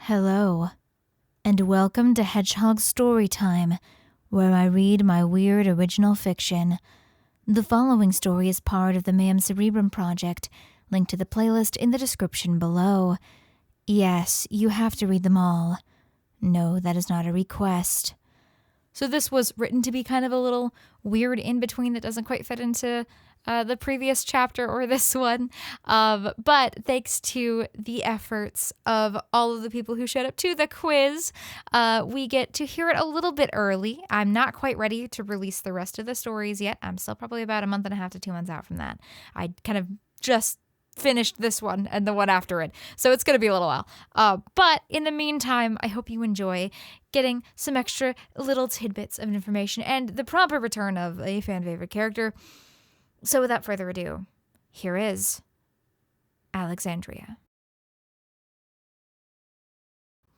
Hello, and welcome to Hedgehog Storytime, where I read my weird original fiction. The following story is part of the Mayhem Cerebrum project, linked to the playlist in the description below. Yes, you have to read them all. No, that is not a request. So this was written to be kind of a little weird in-between that doesn't quite fit into the previous chapter or this one. But thanks to the efforts of all of the people who showed up to the quiz, we get to hear it a little bit early. I'm not quite ready to release the rest of the stories yet. I'm still probably about a month and a half to 2 months out from that. I kind of just finished this one and the one after it, so it's going to be a little while. But in the meantime, I hope you enjoy getting some extra little tidbits of information and the proper return of a fan favorite character. So without further ado, here is Alexandria.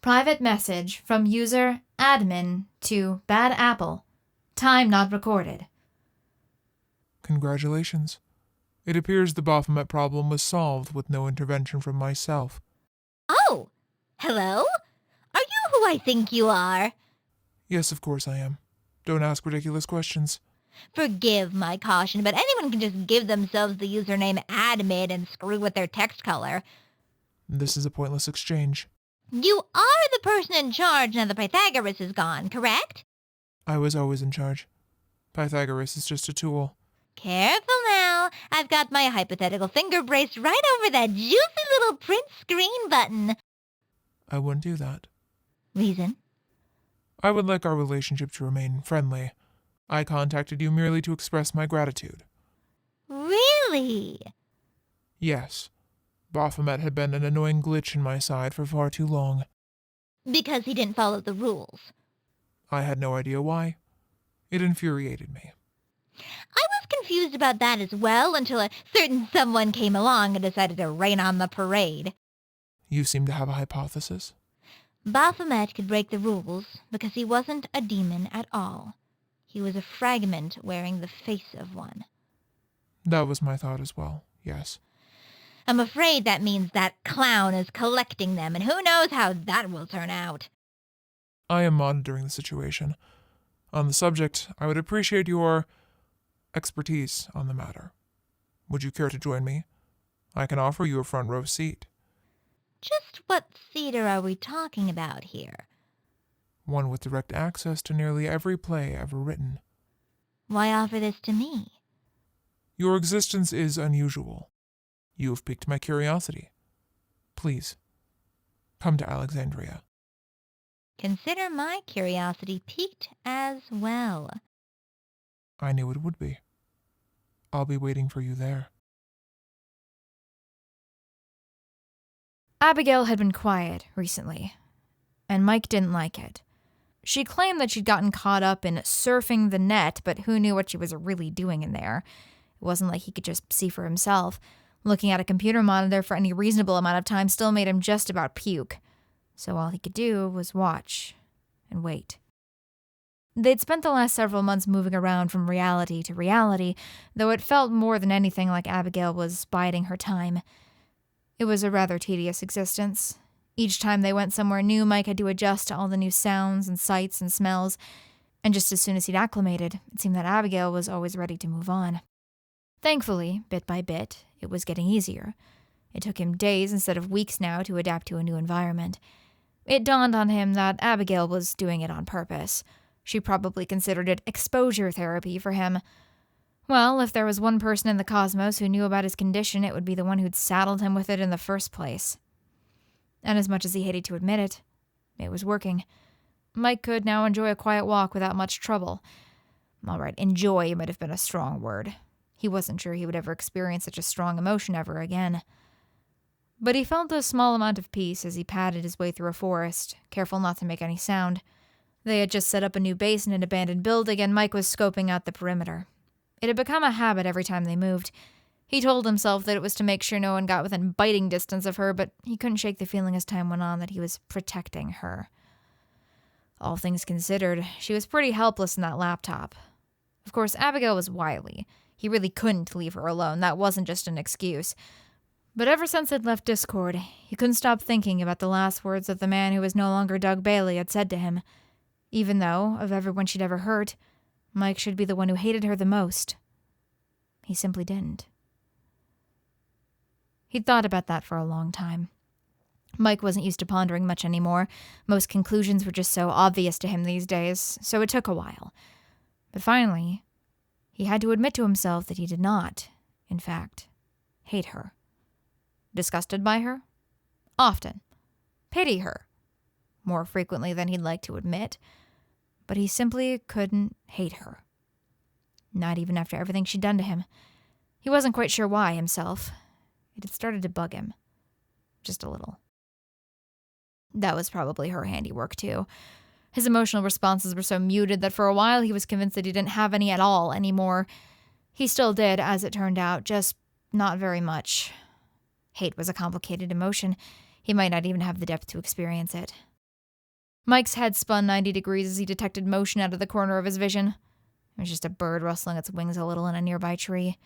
Private message from user admin to Bad Apple. Time not recorded. Congratulations. It appears the Baphomet problem was solved with no intervention from myself. Oh, hello? Are you who I think you are? Yes, of course I am. Don't ask ridiculous questions. Forgive my caution, but anyone can just give themselves the username admin and screw with their text color. This is a pointless exchange. You are the person in charge now that Pythagoras is gone, correct? I was always in charge. Pythagoras is just a tool. Careful now. I've got my hypothetical finger braced right over that juicy little print screen button. I wouldn't do that. Reason? I would like our relationship to remain friendly. I contacted you merely to express my gratitude. Really? Yes. Baphomet had been an annoying glitch in my side for far too long. Because he didn't follow the rules. I had no idea why. It infuriated me. I was confused about that as well until a certain someone came along and decided to rain on the parade. You seem to have a hypothesis. Baphomet could break the rules because he wasn't a demon at all. He was a fragment wearing the face of one. That was my thought as well, yes. I'm afraid that means that clown is collecting them, and who knows how that will turn out. I am monitoring the situation. On the subject, I would appreciate your expertise on the matter. Would you care to join me? I can offer you a front row seat. Just what theater are we talking about here? One with direct access to nearly every play ever written. Why offer this to me? Your existence is unusual. You have piqued my curiosity. Please, come to Alexandria. Consider my curiosity piqued as well. I knew it would be. I'll be waiting for you there. Abigail had been quiet recently, and Mike didn't like it. She claimed that she'd gotten caught up in surfing the net, but who knew what she was really doing in there? It wasn't like he could just see for himself. Looking at a computer monitor for any reasonable amount of time still made him just about puke. So all he could do was watch and wait. They'd spent the last several months moving around from reality to reality, though it felt more than anything like Abigail was biding her time. It was a rather tedious existence. Each time they went somewhere new, Mike had to adjust to all the new sounds and sights and smells, and just as soon as he'd acclimated, it seemed that Abigail was always ready to move on. Thankfully, bit by bit, it was getting easier. It took him days instead of weeks now to adapt to a new environment. It dawned on him that Abigail was doing it on purpose. She probably considered it exposure therapy for him. Well, if there was one person in the cosmos who knew about his condition, it would be the one who'd saddled him with it in the first place. And as much as he hated to admit it was working. Mike could now enjoy a quiet walk without much trouble. All right, enjoy might have been a strong word. He wasn't sure he would ever experience such a strong emotion ever again. But he felt a small amount of peace as he padded his way through a forest, careful not to make any sound. They had just set up a new base in an abandoned building, and Mike was scoping out the perimeter. It had become a habit every time they moved. He told himself that it was to make sure no one got within biting distance of her, but he couldn't shake the feeling as time went on that he was protecting her. All things considered, she was pretty helpless in that laptop. Of course, Abigail was wily. He really couldn't leave her alone. That wasn't just an excuse. But ever since they'd left Discord, he couldn't stop thinking about the last words that the man who was no longer Doug Bailey had said to him. Even though, of everyone she'd ever hurt, Mike should be the one who hated her the most. He simply didn't. He'd thought about that for a long time. Mike wasn't used to pondering much anymore. Most conclusions were just so obvious to him these days, so it took a while. But finally, he had to admit to himself that he did not, in fact, hate her. Disgusted by her? Often. Pity her? More frequently than he'd like to admit. But he simply couldn't hate her. Not even after everything she'd done to him. He wasn't quite sure why himself. It had started to bug him. Just a little. That was probably her handiwork, too. His emotional responses were so muted that for a while he was convinced that he didn't have any at all anymore. He still did, as it turned out, just not very much. Hate was a complicated emotion. He might not even have the depth to experience it. Mike's head spun 90 degrees as he detected motion out of the corner of his vision. It was just a bird rustling its wings a little in a nearby tree.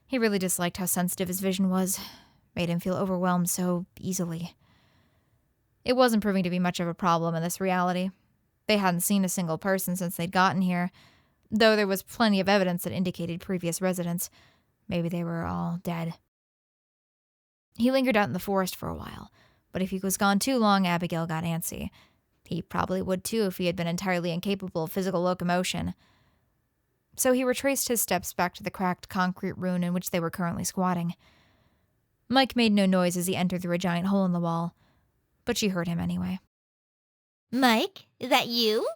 He really disliked how sensitive his vision was. Made him feel overwhelmed so easily. It wasn't proving to be much of a problem in this reality. They hadn't seen a single person since they'd gotten here, though there was plenty of evidence that indicated previous residents. Maybe they were all dead. He lingered out in the forest for a while, but if he was gone too long, Abigail got antsy. He probably would too if he had been entirely incapable of physical locomotion. So he retraced his steps back to the cracked concrete ruin in which they were currently squatting. Mike made no noise as he entered through a giant hole in the wall, but she heard him anyway. Mike, is that you?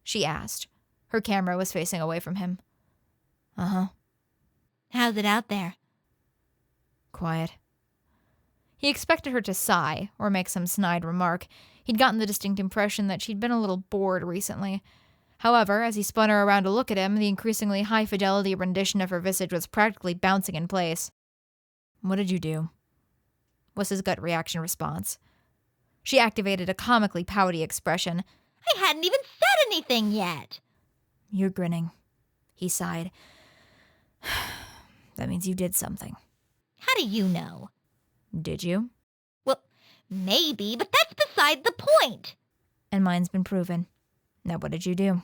She asked. Her camera was facing away from him. Uh-huh. How's it out there? Quiet. He expected her to sigh or make some snide remark. He'd gotten the distinct impression that she'd been a little bored recently. However, as he spun her around to look at him, the increasingly high-fidelity rendition of her visage was practically bouncing in place. "What did you do?" was his gut reaction response. She activated a comically pouty expression. I hadn't even said anything yet. "You're grinning," he sighed. "That means you did something." How do you know? "Did you?" Well, maybe, but that's beside the point. "And mine's been proven. Now what did you do?"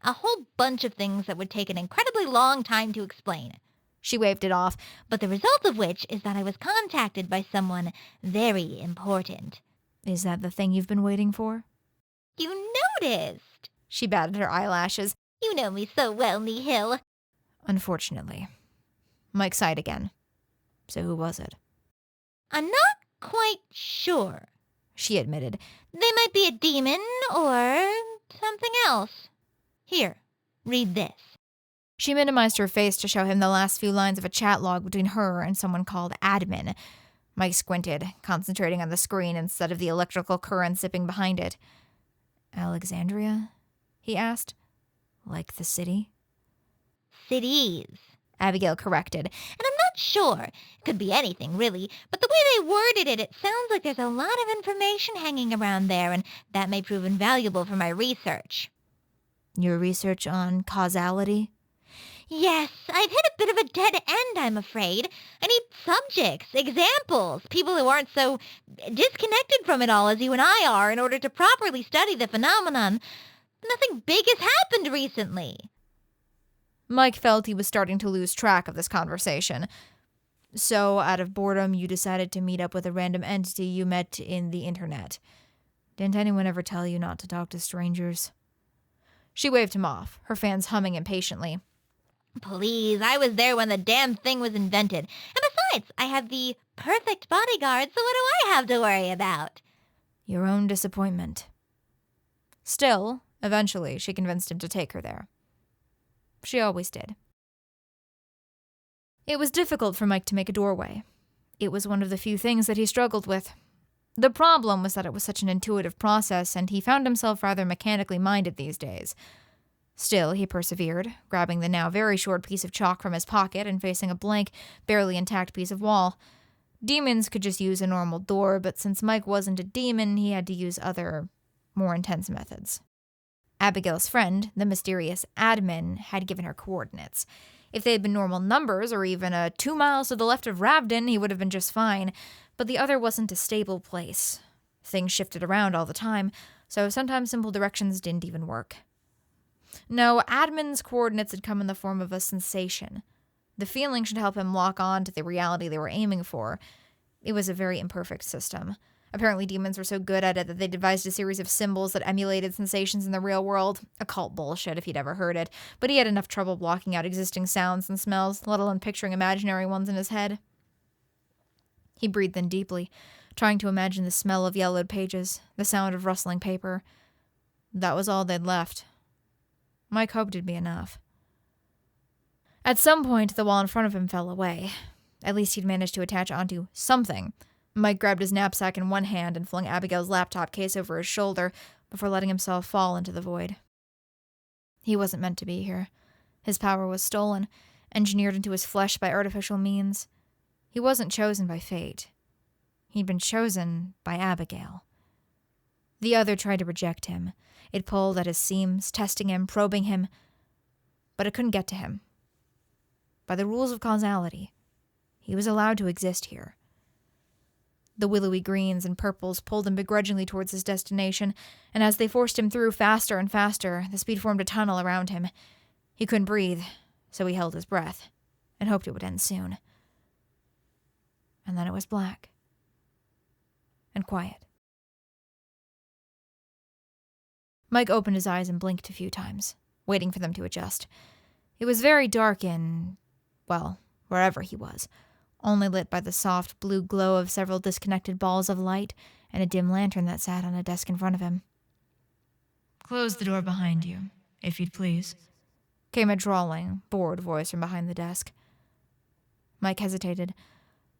A whole bunch of things that would take an incredibly long time to explain. She waved it off. But the result of which is that I was contacted by someone very important. "Is that the thing you've been waiting for?" You noticed. She batted her eyelashes. You know me so well, Nihil. "Unfortunately." Mike sighed again. "So who was it?" I'm not quite sure. She admitted. They might be a demon or something else. Here, read this. She minimized her face to show him the last few lines of a chat log between her and someone called Admin. Mike squinted, concentrating on the screen instead of the electrical current zipping behind it. "Alexandria?" he asked. "Like the city?" Cities. Abigail corrected. And I'm not sure. It could be anything, really. But the way they worded it, it sounds like there's a lot of information hanging around there, and that may prove invaluable for my research. "Your research on causality?" Yes, I've hit a bit of a dead end, I'm afraid. I need subjects, examples, people who aren't so disconnected from it all as you and I are in order to properly study the phenomenon. Nothing big has happened recently. Mike felt he was starting to lose track of this conversation. "So, out of boredom, you decided to meet up with a random entity you met in the internet. Didn't anyone ever tell you not to talk to strangers?" She waved him off, her fans humming impatiently. Please, I was there when the damn thing was invented. And besides, I have the perfect bodyguard, so what do I have to worry about? "Your own disappointment." Still, eventually, she convinced him to take her there. She always did. It was difficult for Mike to make a doorway. It was one of the few things that he struggled with. The problem was that it was such an intuitive process, and he found himself rather mechanically minded these days. Still, he persevered, grabbing the now very short piece of chalk from his pocket and facing a blank, barely intact piece of wall. Demons could just use a normal door, but since Mike wasn't a demon, he had to use other, more intense methods. Abigail's friend, the mysterious Admin, had given her coordinates. If they had been normal numbers, or even 2 miles to the left of Ravden, he would have been just fine. But the other wasn't a stable place. Things shifted around all the time, so sometimes simple directions didn't even work. No, Admin's coordinates had come in the form of a sensation. The feeling should help him lock on to the reality they were aiming for. It was a very imperfect system. Apparently demons were so good at it that they devised a series of symbols that emulated sensations in the real world. Occult bullshit, if he'd ever heard it. But he had enough trouble blocking out existing sounds and smells, let alone picturing imaginary ones in his head. He breathed in deeply, trying to imagine the smell of yellowed pages, the sound of rustling paper. That was all they'd left. Mike hoped it'd be enough. At some point, the wall in front of him fell away. At least he'd managed to attach onto something. Mike grabbed his knapsack in one hand and flung Abigail's laptop case over his shoulder before letting himself fall into the void. He wasn't meant to be here. His power was stolen, engineered into his flesh by artificial means. He wasn't chosen by fate. He'd been chosen by Abigail. The other tried to reject him. It pulled at his seams, testing him, probing him, but it couldn't get to him. By the rules of causality, he was allowed to exist here. The willowy greens and purples pulled him begrudgingly towards his destination, and as they forced him through faster and faster, the speed formed a tunnel around him. He couldn't breathe, so he held his breath, and hoped it would end soon. And then it was black. And quiet. Mike opened his eyes and blinked a few times, waiting for them to adjust. It was very dark in, well, wherever he was, only lit by the soft blue glow of several disconnected balls of light and a dim lantern that sat on a desk in front of him. "Close the door behind you, if you'd please," came a drawling, bored voice from behind the desk. Mike hesitated.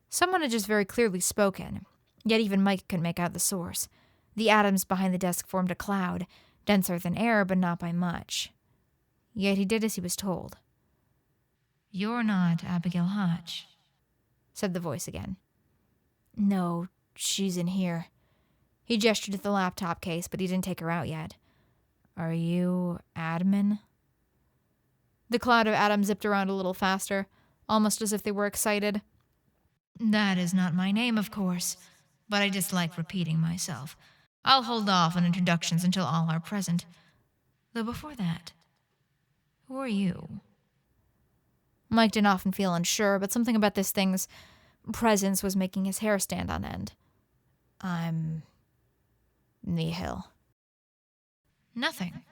Someone had just very clearly spoken, yet even Mike couldn't make out the source. The atoms behind the desk formed a cloud, denser than air, but not by much. Yet he did as he was told. "You're not Abigail Hodge," said the voice again. "No, she's in here." He gestured at the laptop case, but he didn't take her out yet. "Are you admin?" The cloud of atoms zipped around a little faster, almost as if they were excited. "That is not my name, of course, but I dislike repeating myself. I'll hold off on introductions until all are present. Though before that, who are you?" Mike didn't often feel unsure, but something about this thing's presence was making his hair stand on end. "I'm nihil." "Nothing.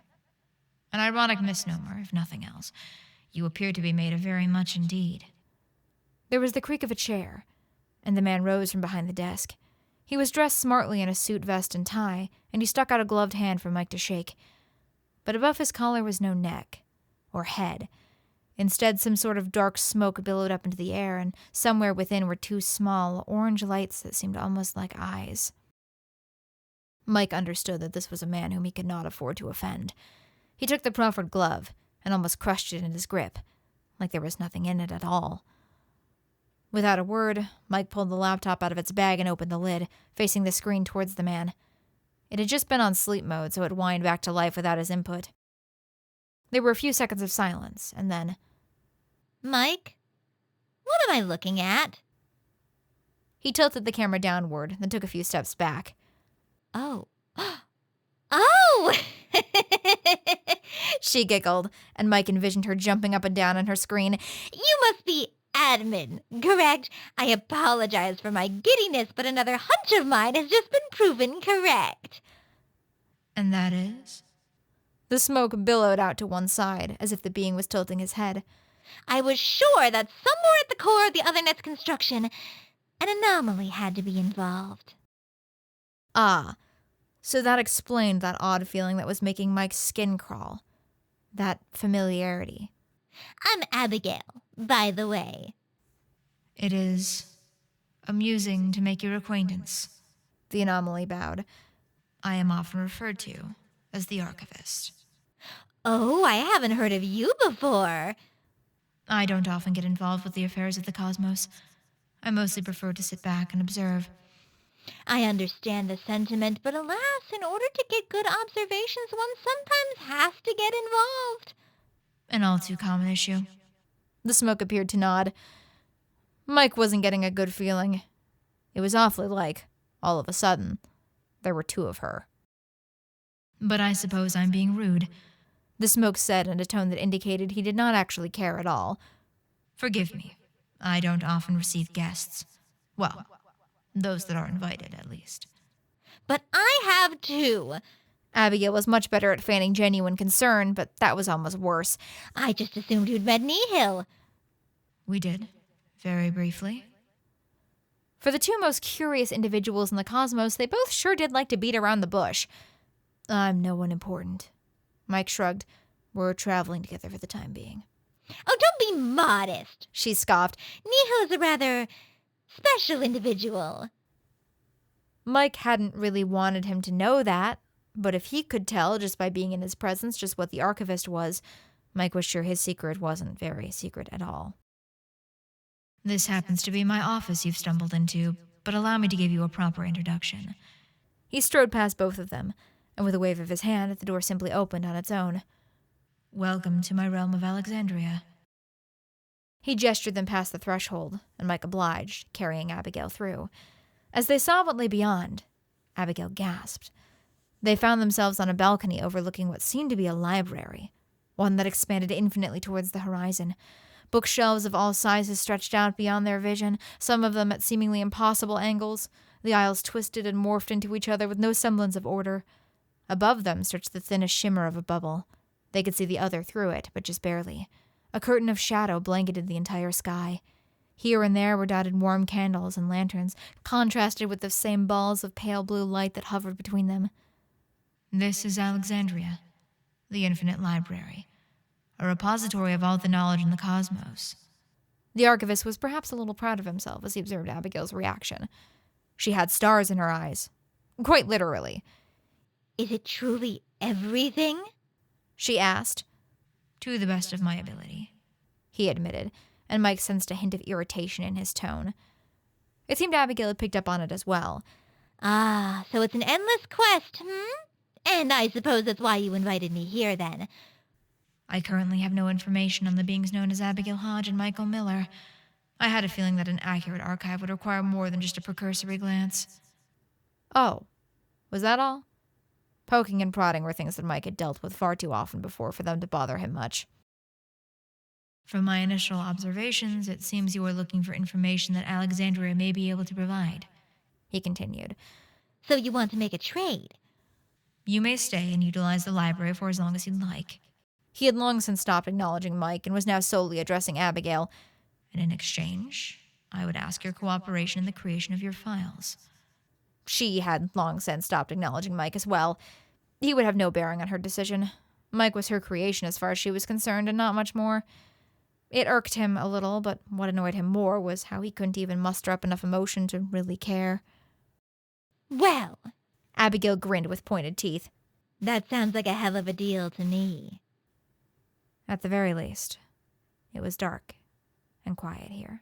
An ironic misnomer, if nothing else. You appear to be made of very much indeed." There was the creak of a chair, and the man rose from behind the desk. He was dressed smartly in a suit vest and tie, and he stuck out a gloved hand for Mike to shake. But above his collar was no neck, or head. Instead, some sort of dark smoke billowed up into the air, and somewhere within were two small, orange lights that seemed almost like eyes. Mike understood that this was a man whom he could not afford to offend. He took the proffered glove and almost crushed it in his grip, like there was nothing in it at all. Without a word, Mike pulled the laptop out of its bag and opened the lid, facing the screen towards the man. It had just been on sleep mode, so it whined back to life without his input. There were a few seconds of silence, and then... "Mike, what am I looking at?" He tilted the camera downward, then took a few steps back. "Oh. Oh!" She giggled, and Mike envisioned her jumping up and down on her screen. "You must be admin, correct? I apologize for my giddiness, but another hunch of mine has just been proven correct." "And that is?" The smoke billowed out to one side, as if the being was tilting his head. "I was sure that somewhere at the core of the Othernet's construction, an anomaly had to be involved." Ah, so that explained that odd feeling that was making Mike's skin crawl. That familiarity. "I'm Abigail, by the way." "It is amusing to make your acquaintance," the anomaly bowed. "I am often referred to as the archivist." "Oh, I haven't heard of you before." "I don't often get involved with the affairs of the cosmos. I mostly prefer to sit back and observe." "I understand the sentiment, but alas, in order to get good observations, one sometimes has to get involved." "An all too common issue." The smoke appeared to nod. Mike wasn't getting a good feeling. It was awfully like, all of a sudden, there were two of her. But I suppose I'm being rude. The smoke said in a tone that indicated he did not actually care at all. Forgive me. I don't often receive guests. Well, those that are invited, at least. But I have too. Abigail was much better at feigning genuine concern, but that was almost worse. I just assumed you'd met Nihil. We did. Very briefly. For the two most curious individuals in the cosmos, they both sure did like to beat around the bush. I'm no one important. Mike shrugged. We're traveling together for the time being. Oh, don't be modest, She scoffed. Nihil's a rather special individual. Mike hadn't really wanted him to know that, but if he could tell just by being in his presence just what the archivist was, Mike was sure his secret wasn't very secret at all. This happens to be my office you've stumbled into, but allow me to give you a proper introduction. He strode past both of them, and with a wave of his hand, the door simply opened on its own. Welcome to my realm of Alexandria. He gestured them past the threshold, and Mike obliged, carrying Abigail through. As they saw what lay beyond, Abigail gasped. They found themselves on a balcony overlooking what seemed to be a library, one that expanded infinitely towards the horizon. Bookshelves of all sizes stretched out beyond their vision, some of them at seemingly impossible angles. The aisles twisted and morphed into each other with no semblance of order. Above them stretched the thinnest shimmer of a bubble. They could see the other through it, but just barely. A curtain of shadow blanketed the entire sky. Here and there were dotted warm candles and lanterns, contrasted with the same balls of pale blue light that hovered between them. This is Alexandria, the infinite library, a repository of all the knowledge in the cosmos. The archivist was perhaps a little proud of himself as he observed Abigail's reaction. She had stars in her eyes. Quite literally. Is it truly everything? She asked. To the best of my ability, He admitted, and Mike sensed a hint of irritation in his tone. It seemed Abigail had picked up on it as well. Ah, so it's an endless quest, And I suppose that's why you invited me here, then. I currently have no information on the beings known as Abigail Hodge and Michael Miller. I had a feeling that an accurate archive would require more than just a precursory glance. Oh, was that all? Poking and prodding were things that Mike had dealt with far too often before for them to bother him much. From my initial observations, it seems you are looking for information that Alexandria may be able to provide, He continued. So you want to make a trade? You may stay and utilize the library for as long as you'd like. He had long since stopped acknowledging Mike and was now solely addressing Abigail. And in exchange, I would ask your cooperation in the creation of your files. She had long since stopped acknowledging Mike as well. He would have no bearing on her decision. Mike was her creation as far as she was concerned, and not much more. It irked him a little, but what annoyed him more was how he couldn't even muster up enough emotion to really care. Well, Abigail grinned with pointed teeth. that sounds like a hell of a deal to me. At the very least, it was dark and quiet here.